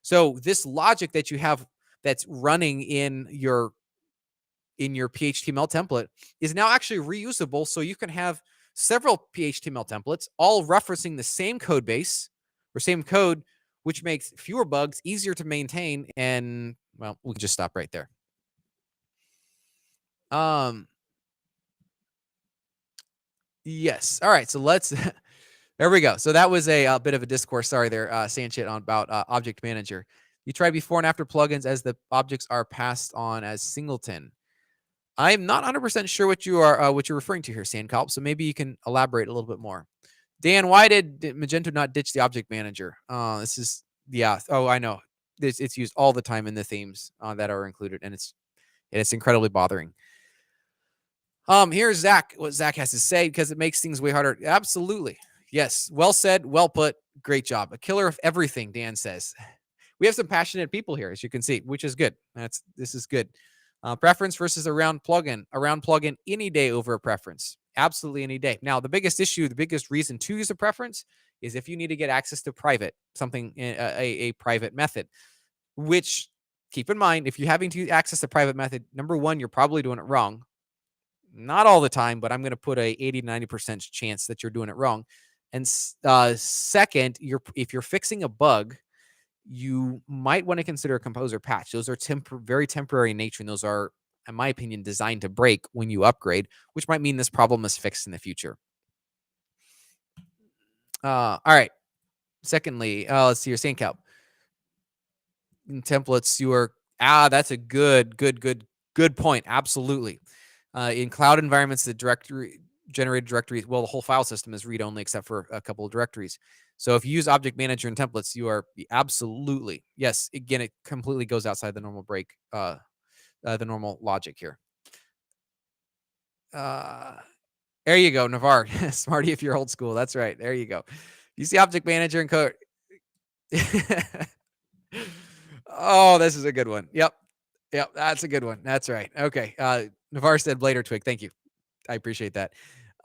So this logic that you have that's running in your PHTML template is now actually reusable. So you can have several PHTML templates all referencing the same code base or same code, which makes fewer bugs, easier to maintain. And well, we can just stop right there. Yes. All right. So let's, there we go. So that was a bit of a discourse. Sorry there, saying shit on about Object Manager. You try before and after plugins as the objects are passed on as singleton. I'm not 100% sure what you're referring to here, Sandcalp. So maybe you can elaborate a little bit more. Dan, why did Magento not ditch the Object Manager? This is yeah. Oh, I know. It's used all the time in the themes that are included, and it's incredibly bothering. Here's Zach. What Zach has to say, because it makes things way harder. Absolutely. Yes. Well said. Well put. Great job. A killer of everything, Dan says. We have some passionate people here, as you can see, which is good. This is good. Preference versus a round plugin any day over a preference. Absolutely any day. Now, the biggest issue, the biggest reason to use a preference is if you need to get access to a private method, which keep in mind, if you're having to access a private method, number one, you're probably doing it wrong. Not all the time, but I'm going to put a 80-90% chance that you're doing it wrong. And second, if you're fixing a bug, you might want to consider a composer patch. Those are very temporary in nature, and those are, in my opinion, designed to break when you upgrade, which might mean this problem is fixed in the future. All right. Secondly, let's see your Sandcalp. In templates, that's a good point. Absolutely. In cloud environments, the generated directories, well, the whole file system is read-only except for a couple of directories. So if you use Object Manager and templates, you are absolutely, yes, again, it completely goes outside the normal the normal logic here. There you go, Navarre. Smarty if you're old school. That's right. There you go. You see Object Manager and code. Oh, this is a good one. Yep. That's a good one. That's right. Okay. Navarre said Blade or Twig. Thank you. I appreciate that.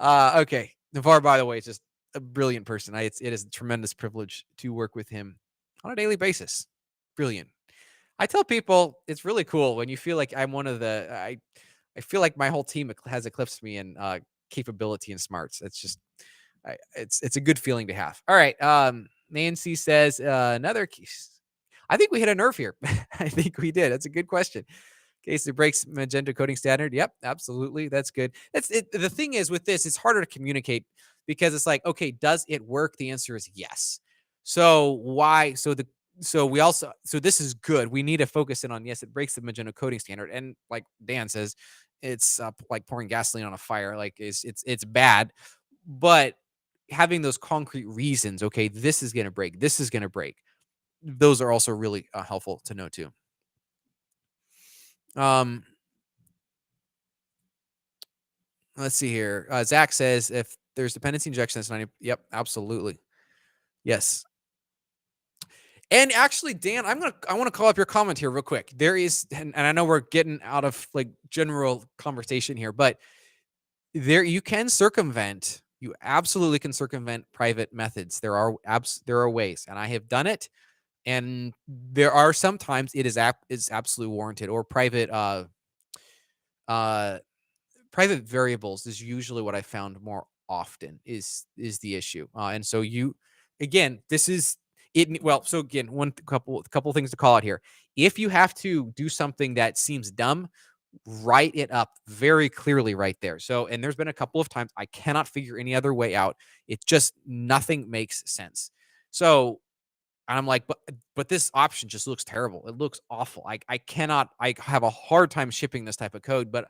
Okay. Navarre, by the way, is just a brilliant person. It is a tremendous privilege to work with him on a daily basis. Brilliant. I tell people it's really cool when you feel like I'm one of the, I feel like my whole team has eclipsed me in capability and smarts. It's just, it's a good feeling to have. All right. Nancy says another case. I think we hit a nerve here. I think we did. That's a good question. Case that breaks Magento coding standard. Yep, absolutely. That's good. That's it. The thing is with this, it's harder to communicate because it's like, okay, does it work? The answer is yes. So why? So this is good. We need to focus in on, yes, it breaks the Magento coding standard. And like Dan says, it's like pouring gasoline on a fire. Like it's bad, but having those concrete reasons, okay, this is going to break. This is going to break. Those are also really helpful to know too. Let's see here. Zach says if there's dependency injection, that's 90. Yep, absolutely. Yes. And actually, Dan, I want to call up your comment here real quick. There is, and I know we're getting out of like general conversation here, but there you can circumvent. You absolutely can circumvent private methods. There are ways, and I have done it. And there are sometimes it is absolutely warranted, or uh private variables is usually what I found more often is the issue. And so you again, this is it well, so again, one couple things to call out here. If you have to do something that seems dumb, write it up very clearly right there. So, and there's been a couple of times I cannot figure any other way out. It just nothing makes sense. So, and I'm like, but this option just looks terrible. It looks awful. I cannot. I have a hard time shipping this type of code, but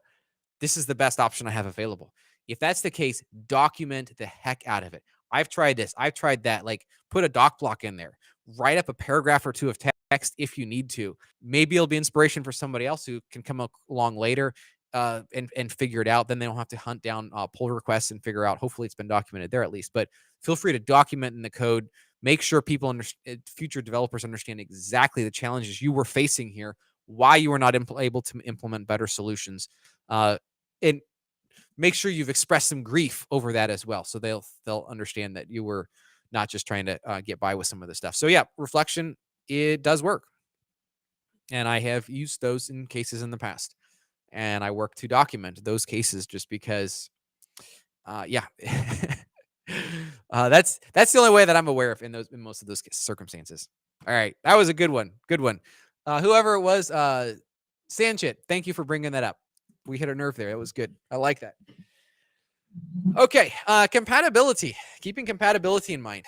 this is the best option I have available. If that's the case, document the heck out of it. I've tried this. I've tried that. Like, put a doc block in there. Write up a paragraph or two of text if you need to. Maybe it'll be inspiration for somebody else who can come along later and figure it out. Then they don't have to hunt down pull requests and figure out. Hopefully, it's been documented there at least. But feel free to document in the code. Make sure future developers understand exactly the challenges you were facing here, why you were not able to implement better solutions. And make sure you've expressed some grief over that as well, so they'll understand that you were not just trying to get by with some of the stuff. So yeah, reflection, it does work, and I have used those in cases in the past, and I work to document those cases just because yeah. That's the only way that I'm aware of in most of those circumstances. All right, that was a good one. Whoever it was, Sanchit, thank you for bringing that up. We hit a nerve there. It was good. I like that. Okay, compatibility. Keeping compatibility in mind.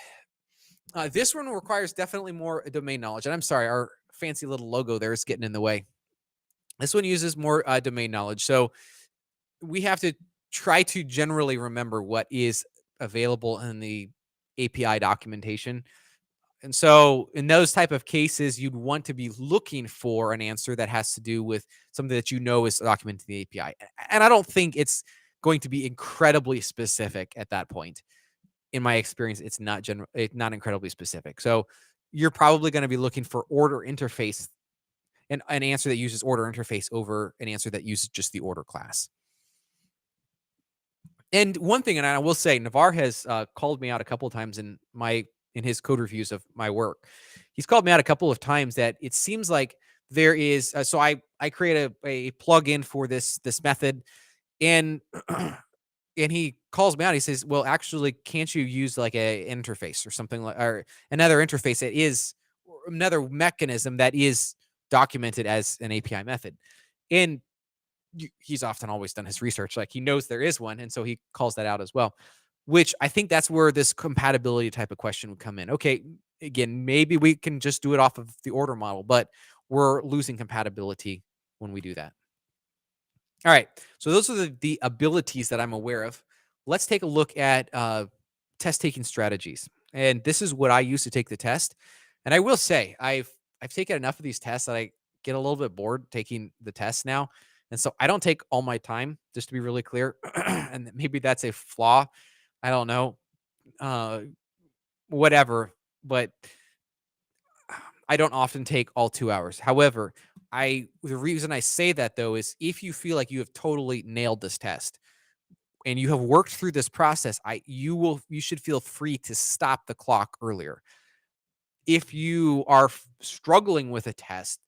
This one requires definitely more domain knowledge. And I'm sorry, our fancy little logo there is getting in the way. This one uses more domain knowledge. So we have to try to generally remember what is available in the API documentation. And so in those type of cases, you'd want to be looking for an answer that has to do with something that you know is documented in the API. And I don't think it's going to be incredibly specific at that point. In my experience, it's not incredibly specific. So you're probably going to be looking for order interface and an answer that uses order interface over an answer that uses just the order class. And one thing, and I will say, Navar has called me out a couple of times in his code reviews of my work. He's called me out a couple of times that it seems like there is. So I create a plugin for this method, and and he calls me out. He says, "Well, actually, can't you use like a interface or something like, or another interface that is another mechanism that is documented as an API method?" And he's often always done his research. Like, he knows there is one. And so he calls that out as well, which I think that's where this compatibility type of question would come in. Okay, again, maybe we can just do it off of the order model, but we're losing compatibility when we do that. All right. So those are the abilities that I'm aware of. Let's take a look at test taking strategies. And this is what I use to take the test. And I will say, I've taken enough of these tests that I get a little bit bored taking the tests now. And so I don't take all my time, just to be really clear. And maybe that's a flaw. I don't know. Uh, Whatever. But I don't often take all 2 hours. However, the reason I say that though is if you feel like you have totally nailed this test and you have worked through this process, you should feel free to stop the clock earlier. If you are struggling with a test,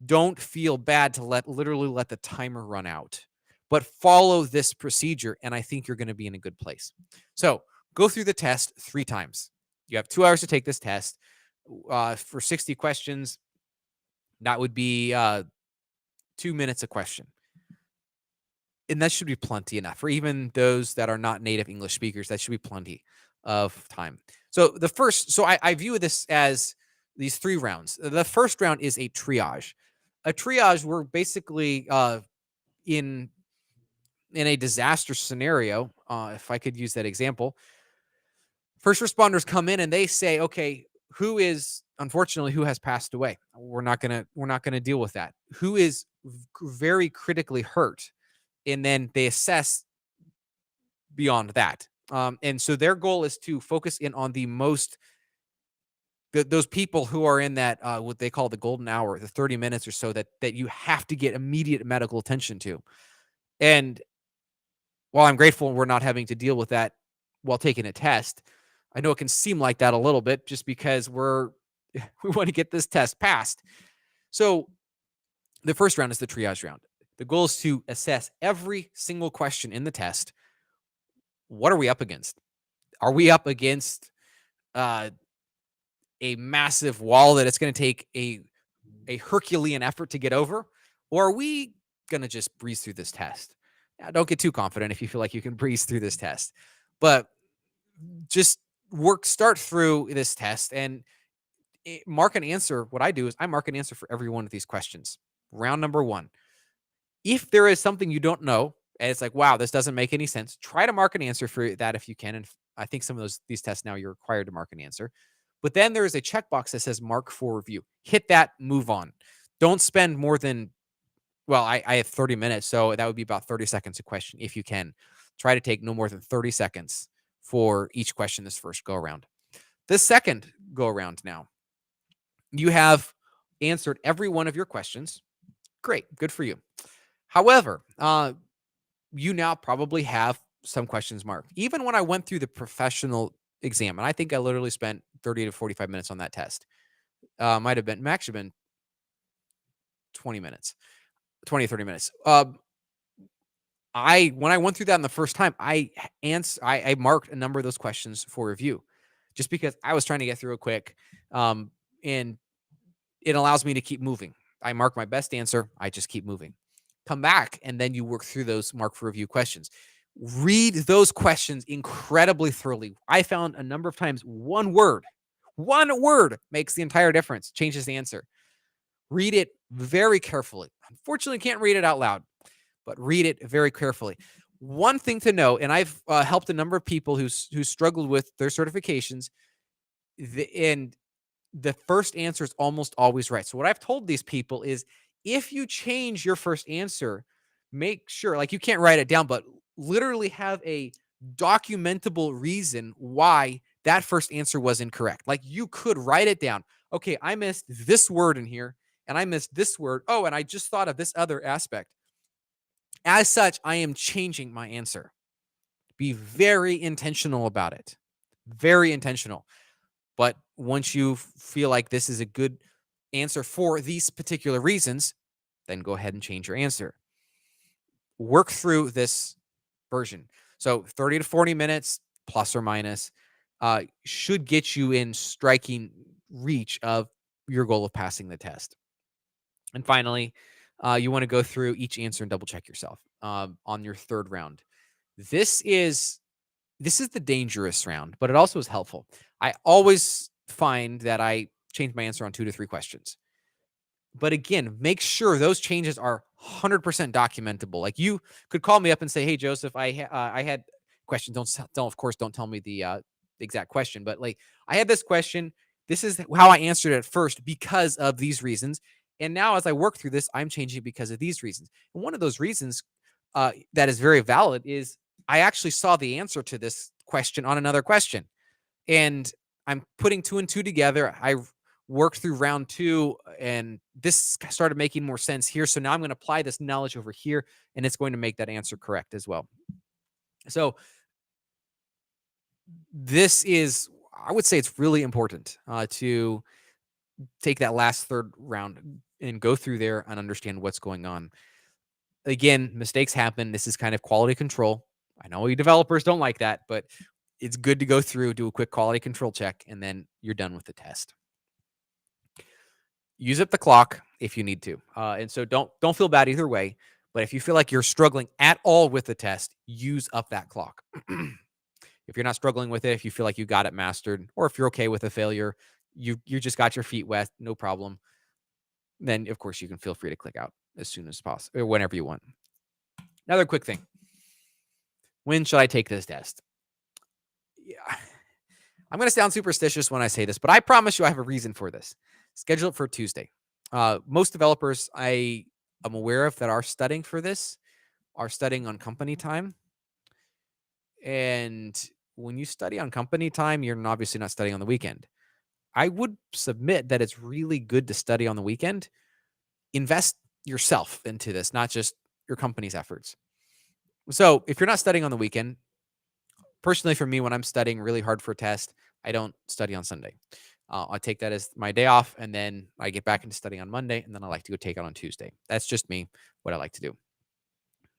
don't feel bad to literally let the timer run out, but follow this procedure, and I think you're going to be in a good place. So go through the test 3 times. You have 2 hours to take this test. For 60 questions, that would be 2 minutes a question. And that should be plenty enough for even those that are not native English speakers. That should be plenty of time. So I view this as these 3 rounds. The first round is a triage. A triage, we're basically in a disaster scenario. If I could use that example, first responders come in and they say, okay, who has passed away? We're not gonna deal with that. Who is very critically hurt? And then they assess beyond that. And so their goal is to focus in on the most those people who are in that what they call the golden hour, the 30 minutes or so that you have to get immediate medical attention to. And while I'm grateful we're not having to deal with that while taking a test, I know it can seem like that a little bit just because we want to get this test passed. So the first round is the triage round. The goal is to assess every single question in the test. What are we up against? Are we up against uh, a massive wall that it's going to take a Herculean effort to get over, or are we going to just breeze through this test? Now, don't get too confident if you feel like you can breeze through this test, but just start through this test and mark an answer. What I do is I mark an answer for every one of these questions. Round number one. If there is something you don't know, and it's like, wow, this doesn't make any sense, try to mark an answer for that if you can. And I think some of these tests now you're required to mark an answer. But then there is a checkbox that says mark for review. Hit that, move on. Don't spend more than, well, I have 30 minutes, so that would be about 30 seconds a question if you can. Try to take no more than 30 seconds for each question this first go around. The second go around now, you have answered every one of your questions. Great, good for you. However, you now probably have some questions marked. Even when I went through the professional exam, and I think I literally spent 30 to 45 minutes on that test. Might have been, actually been 20 minutes, 20 to 30 minutes. When I went through that in the first time, I marked a number of those questions for review just because I was trying to get through it quick. And it allows me to keep moving. I mark my best answer. I just keep moving. Come back, and then you work through those mark for review questions. Read those questions incredibly thoroughly. I found a number of times one word makes the entire difference, changes the answer. Read it very carefully. Unfortunately, can't read it out loud, but read it very carefully. One thing to know, and I've helped a number of people who struggled with their certifications, and the first answer is almost always right. So what I've told these people is if you change your first answer, make sure, like, you can't write it down, but literally have a documentable reason why that first answer was incorrect. Like, you could write it down. Okay, I missed this word in here and I missed this word. Oh, and I just thought of this other aspect. As such, I am changing my answer. Be very intentional about it. Very intentional. But once you feel like this is a good answer for these particular reasons, then go ahead and change your answer. Work through this version. So 30 to 40 minutes, plus or minus, should get you in striking reach of your goal of passing the test. And finally, you want to go through each answer and double check yourself on your third round. This is the dangerous round, but it also is helpful. I always find that I change my answer on 2 to 3 questions. But again, make sure those changes are 100% documentable. Like, you could call me up and say, "Hey, Joseph, I had question." Of course, don't tell me the exact question, but like, I had this question. This is how I answered it first because of these reasons. And now as I work through this, I'm changing because of these reasons. And one of those reasons that is very valid is I actually saw the answer to this question on another question. And I'm putting 2 and 2 together. I worked through round 2 and this started making more sense here. So now I'm going to apply this knowledge over here and it's going to make that answer correct as well. So this is, I would say it's really important to take that last third round and go through there and understand what's going on. Again, mistakes happen. This is kind of quality control. I know you developers don't like that, but it's good to go through, do a quick quality control check, and then you're done with the test. Use up the clock if you need to. And so don't feel bad either way. But if you feel like you're struggling at all with the test, use up that clock. If you're not struggling with it, if you feel like you got it mastered, or if you're okay with a failure, you just got your feet wet, no problem, then of course you can feel free to click out as soon as possible or whenever you want. Another quick thing. When should I take this test? Yeah. I'm going to sound superstitious when I say this, but I promise you I have a reason for this. Schedule it for Tuesday. Most developers I am aware of that are studying for this are studying on company time. And when you study on company time, you're obviously not studying on the weekend. I would submit that it's really good to study on the weekend. Invest yourself into this, not just your company's efforts. So if you're not studying on the weekend, personally for me, when I'm studying really hard for a test, I don't study on Sunday. I take that as my day off, and then I get back into studying on Monday, and then I like to go take it on Tuesday. That's just me, what I like to do.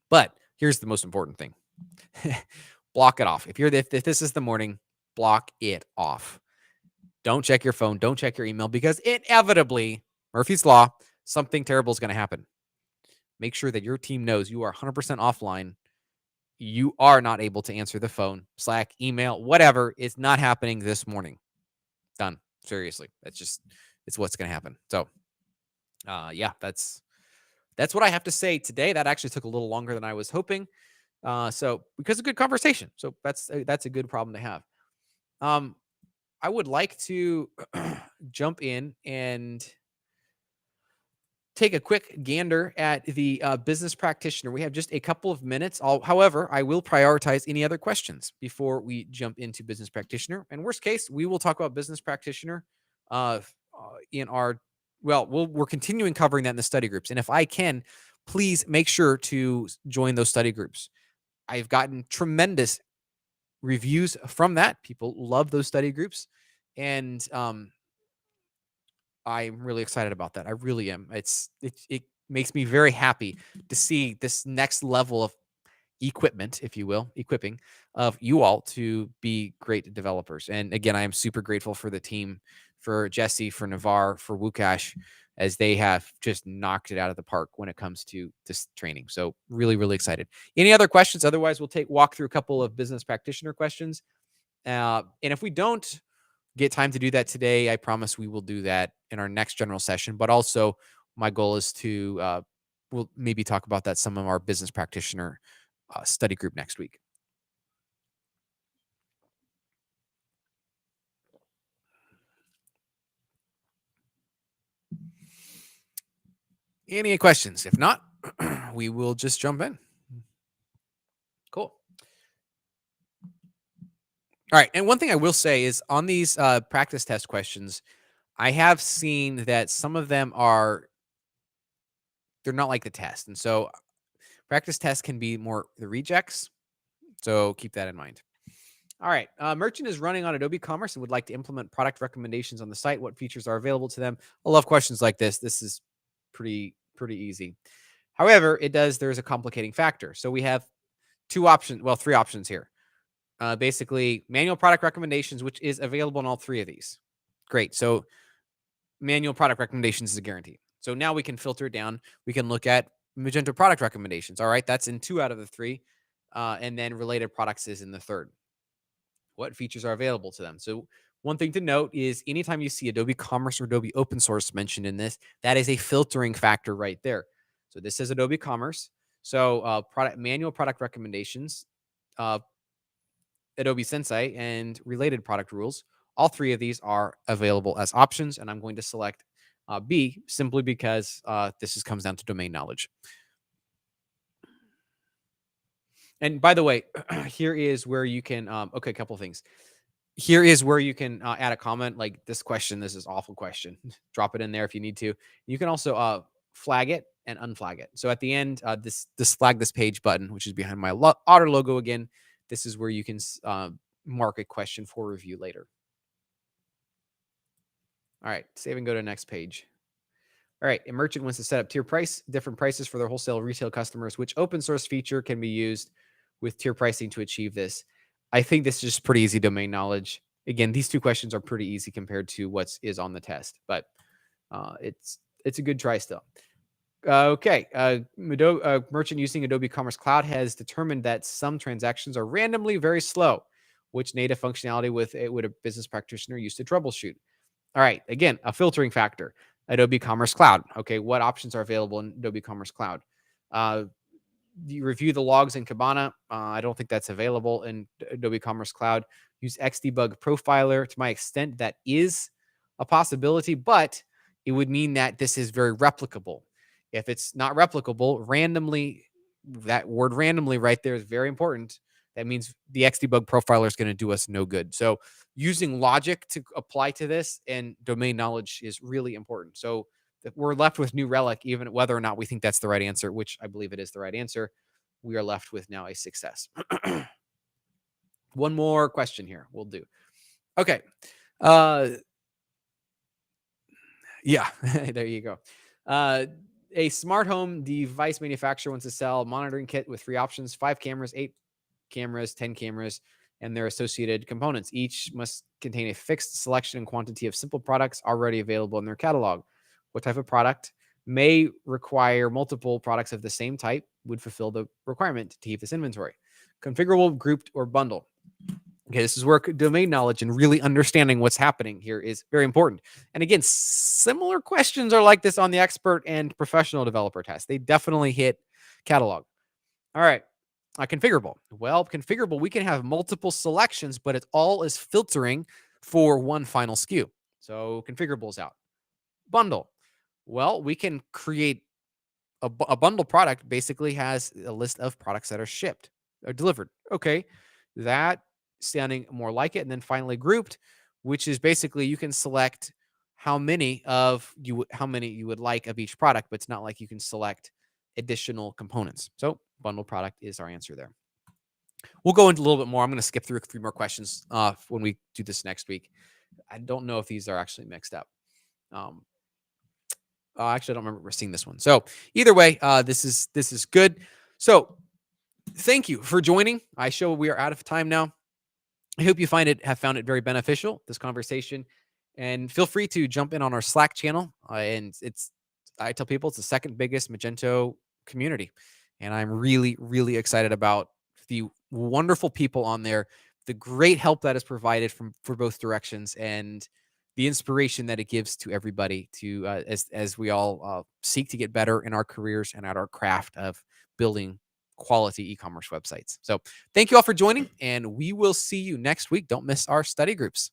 But here's the most important thing. Block it off. If this is the morning, block it off. Don't check your phone. Don't check your email, because inevitably, Murphy's Law, something terrible is going to happen. Make sure that your team knows you are 100% offline. You are not able to answer the phone, Slack, email, whatever. It's not happening this morning. Done. Seriously. It's what's going to happen. So, yeah, that's what I have to say today. That actually took a little longer than I was hoping. So because of good conversation. So that's a good problem to have. I would like to jump in and take a quick gander at the business practitioner. We have just a couple of minutes. However, I will prioritize any other questions before we jump into business practitioner. And worst case, we will talk about business practitioner in our, we're continuing covering that in the study groups. And if I can, please make sure to join those study groups. I've gotten tremendous reviews from that. People love those study groups. And I'm really excited about that. I really am. It makes me very happy to see this next level of equipment, if you will, equipping of you all to be great developers. And again, I am super grateful for the team, for Jesse, for Navar, for Wukash, as they have just knocked it out of the park when it comes to this training. So really, really excited. Any other questions? Otherwise, we'll walk through a couple of business practitioner questions. And if we don't get time to do that today, I promise we will do that in our next general session. But also, my goal is to we'll maybe talk about that some of our business practitioner study group next week. Any questions? If not, we will just jump in. Cool. All right. And one thing I will say is on these practice test questions, I have seen that some of them they're not like the test. And so practice tests can be more the rejects. So keep that in mind. All right. Merchant is running on Adobe Commerce and would like to implement product recommendations on the site. What features are available to them? I love questions like this. This is pretty easy. However, there's a complicating factor. So we have three options here. Basically, manual product recommendations, which is available in all three of these. Great. So manual product recommendations is a guarantee. So now we can filter it down. We can look at Magento product recommendations. All right. That's in 2 out of the 3. And then related products is in the 3rd. What features are available to them? So one thing to note is anytime you see Adobe Commerce or Adobe Open Source mentioned in this, that is a filtering factor right there. So this is Adobe Commerce. So manual product recommendations, Adobe Sensei, and related product rules. All 3 of these are available as options, and I'm going to select B simply because this comes down to domain knowledge. And by the way, here is where you can, a couple of things. Here is where you can add a comment like this question. This is awful question. Drop it in there if you need to. You can also flag it and unflag it. So at the end, this flag this page button, which is behind my Otter logo again, this is where you can mark a question for review later. All right, save and go to the next page. All right, a merchant wants to set up different prices for their wholesale retail customers. Which open source feature can be used with tier pricing to achieve this? I think this is just pretty easy domain knowledge. Again, these 2 questions are pretty easy compared to what is on the test, but it's a good try still. Okay, merchant using Adobe Commerce Cloud has determined that some transactions are randomly very slow. Which native functionality would a business practitioner use to troubleshoot? All right, again, a filtering factor. Adobe Commerce Cloud. Okay, what options are available in Adobe Commerce Cloud? You review the logs in Kibana. I don't think that's available in Adobe Commerce Cloud. Use Xdebug Profiler. To my extent, that is a possibility, but it would mean that this is very replicable. If it's not replicable, randomly, that word randomly right there is very important. that means the XDebug profiler is going to do us no good. So using logic to apply to this and domain knowledge is really important. So that we're left with New Relic, even whether or not we think that's the right answer, which I believe it is the right answer. We are left with now a success. One more question here. We'll do. Okay. Yeah, there you go. A smart home device manufacturer wants to sell a monitoring kit with 3 options: 5 cameras, 8 cameras, 10 cameras, and their associated components. Each must contain a fixed selection and quantity of simple products already available in their catalog. What type of product may require multiple products of the same type would fulfill the requirement to keep this inventory? Configurable, grouped, or bundle. Okay, this is where domain knowledge and really understanding what's happening here is very important. And again, similar questions are like this on the expert and professional developer test. They definitely hit catalog. All right. Configurable. Well, configurable, we can have multiple selections, but it all is filtering for one final SKU. So configurable is out. Bundle. Well, we can create a bundle product basically has a list of products that are shipped or delivered. Okay. That sounding more like it. And then finally grouped, which is basically you can select how many you would like of each product, but it's not like you can select additional components. So bundle product is our answer there. We'll go into a little bit more. I'm going to skip through a few more questions when we do this next week. I don't know if these are actually mixed up. Actually, I don't remember seeing this one. So either way, this is good. So thank you for joining. I show we are out of time now. I hope you have found it very beneficial, this conversation, and feel free to jump in on our Slack channel. I tell people it's the second biggest Magento community, and I'm really, really excited about the wonderful people on there, the great help that is provided for both directions, and the inspiration that it gives to everybody to as we all seek to get better in our careers and at our craft of building quality e-commerce websites. So thank you all for joining, and we will see you next week. Don't miss our study groups.